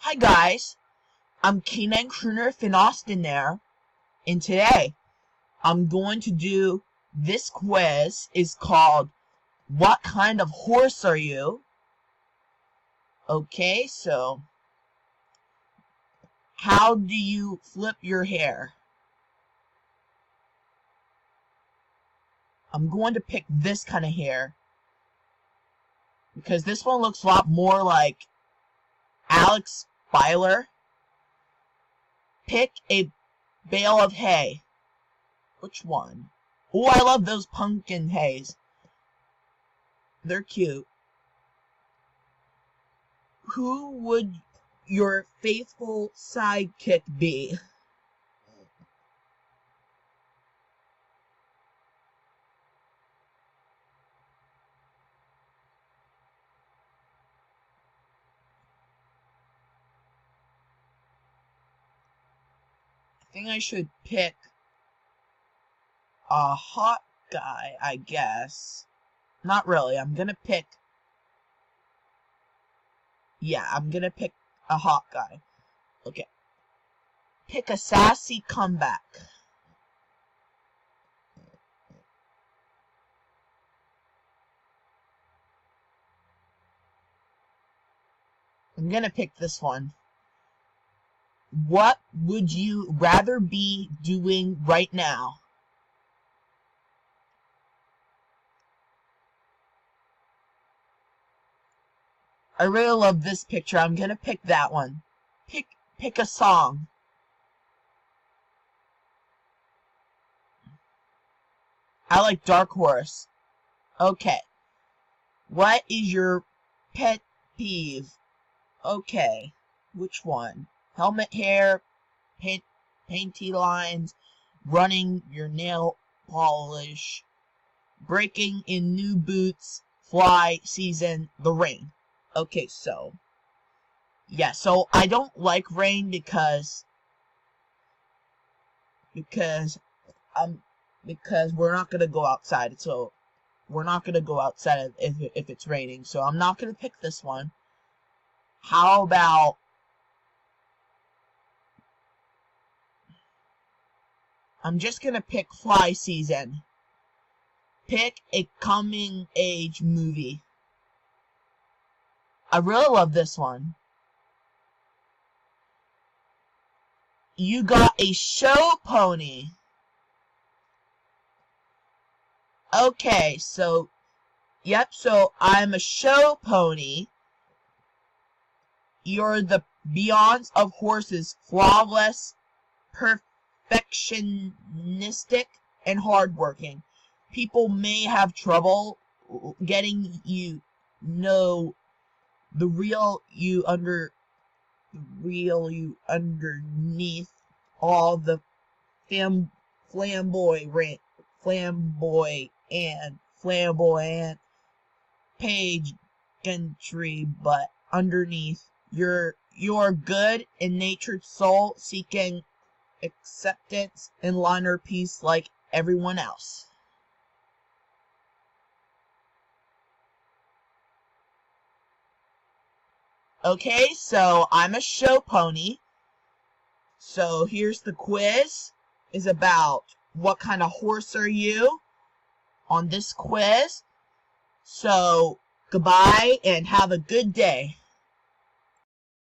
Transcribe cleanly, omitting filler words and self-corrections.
Hi guys, I'm K9 Crooner Finn Austin there, and today I'm going to do this quiz. Is called What Kind of Horse Are You? Okay, so how do you flip your hair? I'm going to pick this kind of hair because this one looks a lot more like Alex Byler. Pick a bale of hay. Which one? Oh, I love those pumpkin hays. They're cute. Who would your faithful sidekick be? I think I should pick a hot guy, I guess. Not really. I'm gonna pick a hot guy. Okay. Pick a sassy comeback. I'm gonna pick this one. What would you rather be doing right now? I really love this picture. I'm gonna pick that one. Pick a song. I like Dark Horse. Okay. What is your pet peeve? Okay. Which one? Helmet hair, painty lines, running your nail polish, breaking in new boots, fly season, the rain. Okay, so I don't like rain because we're not gonna go outside. So we're not gonna go outside if it's raining. So I'm not gonna pick this one. How about I'm just gonna pick fly season. Pick a coming age movie. I really love this one. You got a show pony. Okay, so I'm a show pony. You're the Beyonce of horses, flawless, perfectionistic, and hardworking. People may have trouble getting know the real you underneath all the flamboyant pageantry, but underneath you're good and natured soul seeking acceptance and inner peace like everyone else. Okay, so I'm a show pony. So here's the quiz. Is about what kind of horse are you on this quiz. So goodbye and have a good day.